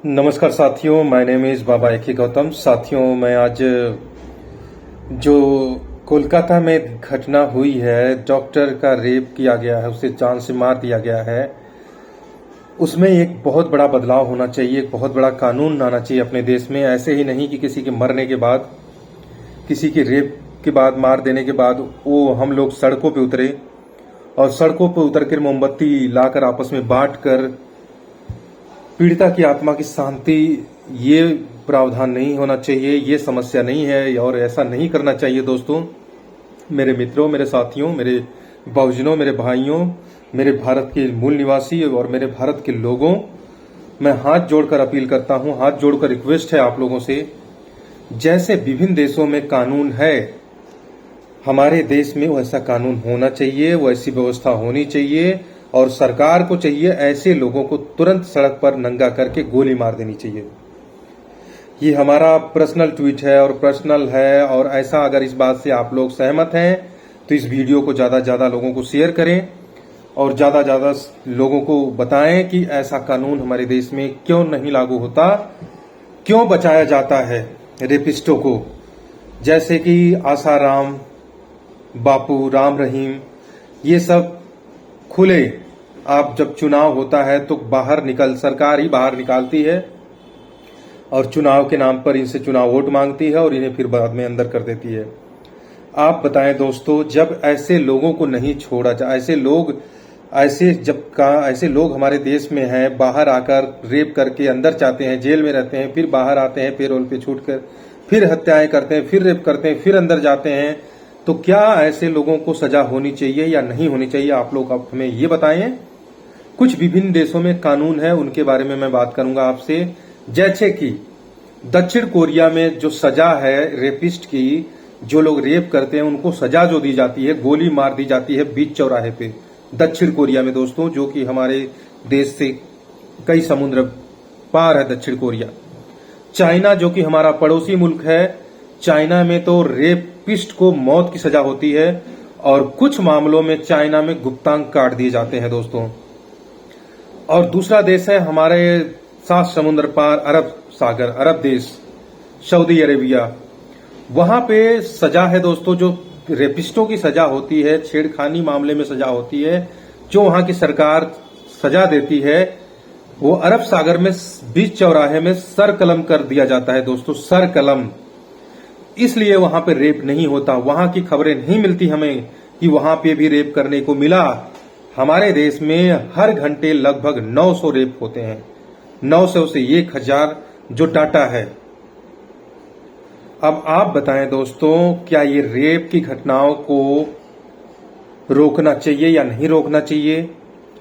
नमस्कार साथियों, my name is बाबा एके गौतम। साथियों, मैं आज जो कोलकाता में घटना हुई है, डॉक्टर का रेप किया गया है, उसे जान से मार दिया गया है, उसमें एक बहुत बड़ा बदलाव होना चाहिए, एक बहुत बड़ा कानून आना चाहिए अपने देश में। ऐसे ही नहीं कि किसी के मरने के बाद, किसी के रेप के बाद, मार देने के बाद वो हम लोग सड़कों पे उतरे और सड़कों पे उतर कर मोमबत्ती लाकर आपस में बांट कर पीड़िता की आत्मा की शांति, ये प्रावधान नहीं होना चाहिए, ये समस्या नहीं है और ऐसा नहीं करना चाहिए। दोस्तों, मेरे मित्रों, मेरे साथियों, मेरे बहुजनों, मेरे भाइयों, मेरे भारत के मूल निवासी और मेरे भारत के लोगों, मैं हाथ जोड़कर अपील करता हूं, हाथ जोड़कर रिक्वेस्ट है आप लोगों से, जैसे विभिन्न देशों में कानून है, हमारे देश में वैसा कानून होना चाहिए, वैसी व्यवस्था होनी चाहिए और सरकार को चाहिए ऐसे लोगों को तुरंत सड़क पर नंगा करके गोली मार देनी चाहिए। ये हमारा पर्सनल ट्वीट है और पर्सनल है, और ऐसा अगर इस बात से आप लोग सहमत हैं तो इस वीडियो को ज़्यादा से ज़्यादा लोगों को शेयर करें और ज़्यादा से ज़्यादा लोगों को बताएं कि ऐसा कानून हमारे देश में क्यों नहीं लागू होता, क्यों बचाया जाता है रेपिस्टों को। जैसे कि आसाराम, बापू, राम रहीम, ये सब खुले, आप जब चुनाव होता है तो सरकार ही बाहर निकालती है और चुनाव के नाम पर इनसे चुनाव वोट मांगती है और इन्हें फिर बाद में अंदर कर देती है। आप बताएं दोस्तों, जब ऐसे लोगों को नहीं छोड़ा जाए, ऐसे लोग हमारे देश में हैं, बाहर आकर रेप करके अंदर जाते हैं, जेल में रहते हैं, फिर बाहर आते हैं पेरोल पे छूटकर, फिर हत्याएं करते हैं, फिर रेप करते हैं, फिर अंदर जाते हैं, तो क्या ऐसे लोगों को सजा होनी चाहिए या नहीं होनी चाहिए? आप लोग अब हमें ये बताएं। कुछ विभिन्न देशों में कानून है, उनके बारे में मैं बात करूंगा आपसे। जैसे कि दक्षिण कोरिया में जो सजा है रेपिस्ट की, जो लोग रेप करते हैं उनको सजा जो दी जाती है, गोली मार दी जाती है बीच चौराहे पे, दक्षिण कोरिया में दोस्तों, जो कि हमारे देश से कई समुद्र पार है दक्षिण कोरिया। चाइना, जो कि हमारा पड़ोसी मुल्क है, चाइना में तो रेपिस्ट को मौत की सजा होती है और कुछ मामलों में चाइना में गुप्तांग काट दिए जाते हैं दोस्तों। और दूसरा देश है हमारे 7 समुद्र पार, अरब देश, सऊदी अरेबिया। वहां पे सजा है दोस्तों, जो रेपिस्टों की सजा होती है, छेड़खानी मामले में सजा होती है, जो वहां की सरकार सजा देती है, वो अरब सागर में बीच चौराहे में सर कलम कर दिया जाता है दोस्तों, सर कलम। इसलिए वहां पे रेप नहीं होता, वहां की खबरें नहीं मिलती हमें कि वहां पे भी रेप करने को मिला। हमारे देश में हर घंटे लगभग 900 रेप होते हैं, 900 से 1000 जो डाटा है। अब आप बताएं दोस्तों, क्या ये रेप की घटनाओं को रोकना चाहिए या नहीं रोकना चाहिए?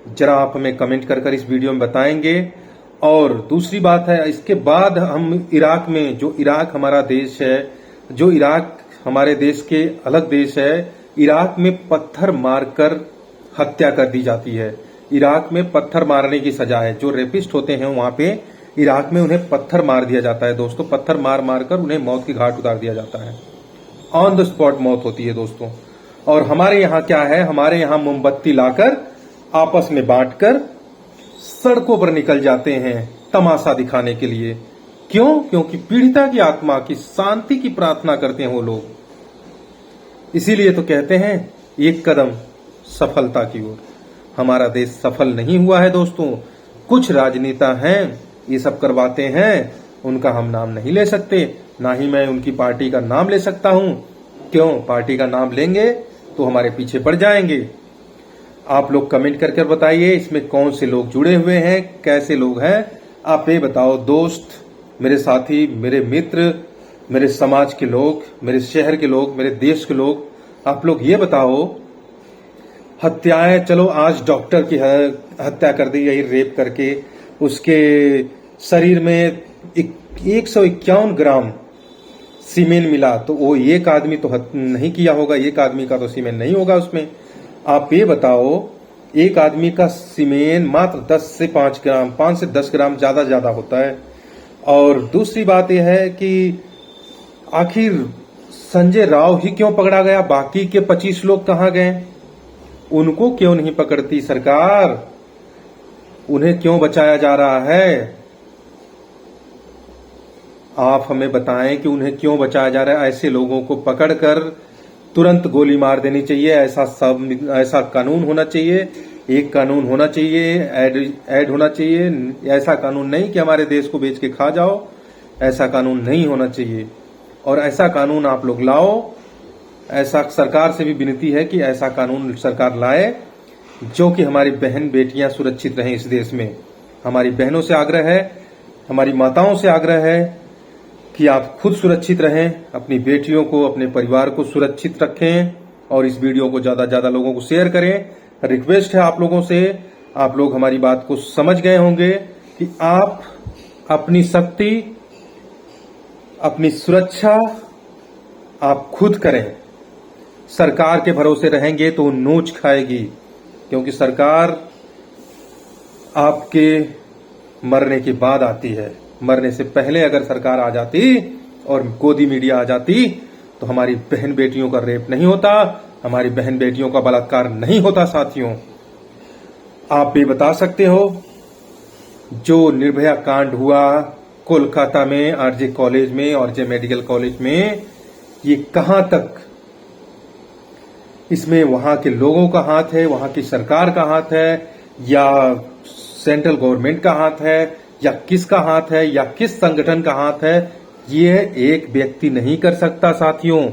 जरा आप हमें कमेंट कर इस वीडियो में बताएंगे। और दूसरी बात है, इसके बाद हम इराक में, जो इराक हमारा देश है, जो इराक हमारे देश के अलग देश है, इराक में पत्थर मारकर हत्या कर दी जाती है। इराक में पत्थर मारने की सजा है, जो रेपिस्ट होते हैं वहां पे इराक में उन्हें पत्थर मार दिया जाता है दोस्तों, पत्थर मार कर उन्हें मौत की घाट उतार दिया जाता है, ऑन द स्पॉट मौत होती है दोस्तों। और हमारे यहाँ क्या है, हमारे यहाँ मोमबत्ती लाकर आपस में बांटकर सड़कों पर निकल जाते हैं तमाशा दिखाने के लिए। क्यों? क्योंकि पीड़िता की आत्मा की शांति की प्रार्थना करते हैं वो लोग। इसीलिए तो कहते हैं एक कदम सफलता की ओर। हमारा देश सफल नहीं हुआ है दोस्तों। कुछ राजनेता हैं, ये सब करवाते हैं, उनका हम नाम नहीं ले सकते, ना ही मैं उनकी पार्टी का नाम ले सकता हूं। क्यों? पार्टी का नाम लेंगे तो हमारे पीछे पड़ जाएंगे। आप लोग कमेंट करके बताइए, इसमें कौन से लोग जुड़े हुए हैं, कैसे लोग हैं, आप ये बताओ दोस्त, मेरे साथी, मेरे मित्र, मेरे समाज के लोग, मेरे शहर के लोग, मेरे देश के लोग, आप लोग ये बताओ, हत्याएं, चलो आज डॉक्टर की हत्या कर दी गई रेप करके, उसके शरीर में 151 ग्राम सीमेन मिला, तो वो एक आदमी तो नहीं किया होगा, एक आदमी का तो सीमेन नहीं होगा उसमें। आप ये बताओ, एक आदमी का सीमेन मात्र 10 से 5 ग्राम, 5 से 10 ग्राम ज्यादा होता है। और दूसरी बात यह है कि आखिर संजय राव ही क्यों पकड़ा गया, बाकी के 25 लोग कहां गए? उनको क्यों नहीं पकड़ती सरकार? उन्हें क्यों बचाया जा रहा है? आप हमें बताएं कि उन्हें क्यों बचाया जा रहा है। ऐसे लोगों को पकड़कर तुरंत गोली मार देनी चाहिए। ऐसा कानून होना चाहिए, एक कानून होना चाहिए, ऐड होना चाहिए। ऐसा कानून नहीं कि हमारे देश को बेच के खा जाओ, ऐसा कानून नहीं होना चाहिए। और ऐसा कानून आप लोग लाओ। ऐसा सरकार से भी विनती है कि ऐसा कानून सरकार लाए जो कि हमारी बहन बेटियां सुरक्षित रहें इस देश में। हमारी बहनों से आग्रह है, हमारी माताओं से आग्रह है कि आप खुद सुरक्षित रहें, अपनी बेटियों को, अपने परिवार को सुरक्षित रखें और इस वीडियो को ज्यादा से ज्यादा लोगों को शेयर करें। रिक्वेस्ट है आप लोगों से, आप लोग हमारी बात को समझ गए होंगे कि आप अपनी शक्ति, अपनी सुरक्षा आप खुद करें। सरकार के भरोसे रहेंगे तो नोच खाएगी, क्योंकि सरकार आपके मरने के बाद आती है। मरने से पहले अगर सरकार आ जाती और गोदी मीडिया आ जाती तो हमारी बहन बेटियों का रेप नहीं होता, हमारी बहन बेटियों का बलात्कार नहीं होता। साथियों, आप भी बता सकते हो जो निर्भया कांड हुआ कोलकाता में आरजे कॉलेज में, आरजे मेडिकल कॉलेज में, ये कहां तक इसमें वहां के लोगों का हाथ है, वहां की सरकार का हाथ है, या सेंट्रल गवर्नमेंट का हाथ है, या किसका हाथ है, या किस संगठन का हाथ है, ये एक व्यक्ति नहीं कर सकता। साथियों,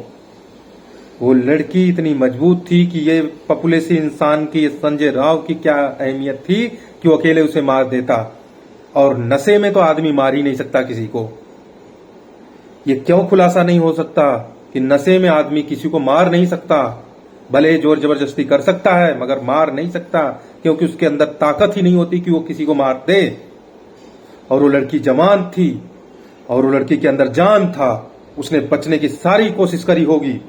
वो लड़की इतनी मजबूत थी कि ये पॉपुलेशन इंसान की, संजय राव की क्या अहमियत थी कि वो अकेले उसे मार देता। और नशे में तो आदमी मार ही नहीं सकता किसी को। ये क्यों खुलासा नहीं हो सकता कि नशे में आदमी किसी को मार नहीं सकता? भले जोर जबरदस्ती कर सकता है मगर मार नहीं सकता, क्योंकि उसके अंदर ताकत ही नहीं होती कि वो किसी को मार दे। और वो लड़की जवान थी और वो लड़की के अंदर जान था, उसने बचने की सारी कोशिश करी होगी,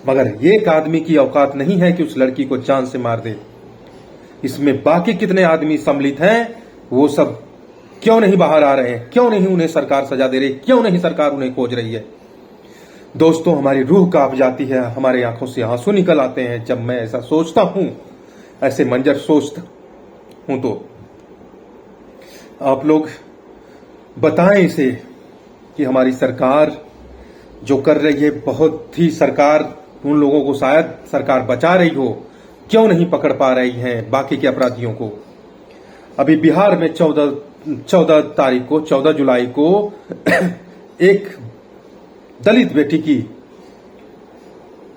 मगर एक आदमी की औकात नहीं है कि उस लड़की को जान से मार दे। इसमें बाकी कितने आदमी सम्मिलित हैं, वो सब क्यों नहीं बाहर आ रहे हैं? क्यों नहीं उन्हें सरकार सजा दे रही? क्यों नहीं सरकार उन्हें खोज रही है? दोस्तों, हमारी रूह कांप जाती है, हमारे आंखों से आंसू निकल आते हैं जब मैं ऐसा सोचता हूं, ऐसे मंजर सोचता हूं। तो आप लोग बताएं इसे कि हमारी सरकार जो कर रही है, बहुत ही सरकार उन लोगों को शायद सरकार बचा रही हो, क्यों नहीं पकड़ पा रही है बाकी के अपराधियों को? अभी बिहार में 14 जुलाई को एक दलित बेटी की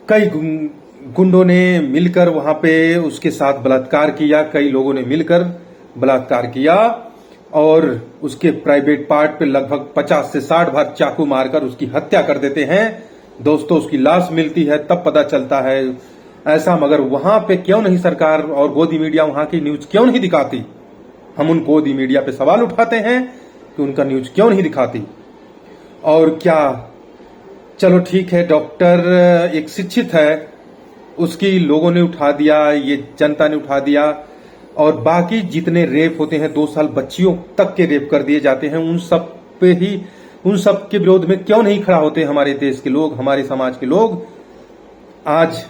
कई गुंडों ने मिलकर वहां पे उसके साथ बलात्कार किया। कई लोगों ने मिलकर बलात्कार किया और उसके प्राइवेट पार्ट पे लगभग 50 से 60 बार चाकू मारकर उसकी हत्या कर देते हैं। दोस्तों, उसकी लाश मिलती है तब पता चलता है ऐसा, मगर वहां पे क्यों नहीं सरकार और गोदी मीडिया वहां की न्यूज क्यों नहीं दिखाती? हम उन गोदी मीडिया पे सवाल उठाते हैं कि उनका न्यूज क्यों नहीं दिखाती। और क्या, चलो ठीक है, डॉक्टर एक शिक्षित है, उसकी लोगों ने उठा दिया, ये जनता ने उठा दिया, और बाकी जितने रेप होते हैं, 2 साल बच्चियों तक के रेप कर दिए जाते हैं, उन सब के विरोध में क्यों नहीं खड़ा होते हमारे देश के लोग, हमारे समाज के लोग? आज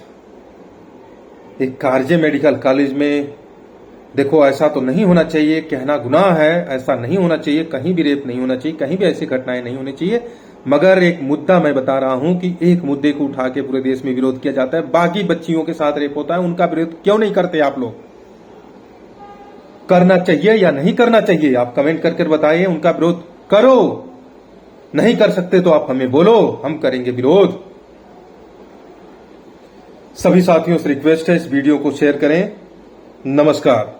एक आरजे मेडिकल कॉलेज में देखो, ऐसा तो नहीं होना चाहिए, कहना गुनाह है, ऐसा नहीं होना चाहिए, कहीं भी रेप नहीं होना चाहिए, कहीं भी ऐसी घटनाएं नहीं होनी चाहिए। मगर एक मुद्दा मैं बता रहा हूं कि एक मुद्दे को उठा के पूरे देश में विरोध किया जाता है। बाकी बच्चियों के साथ रेप होता है, उनका विरोध क्यों नहीं करते आप लोग? करना चाहिए या नहीं करना चाहिए? आप कमेंट करके बताइए। उनका विरोध करो, नहीं कर सकते तो आप हमें बोलो, हम करेंगे विरोध। सभी साथियों से रिक्वेस्ट है, इस वीडियो को शेयर करें। नमस्कार।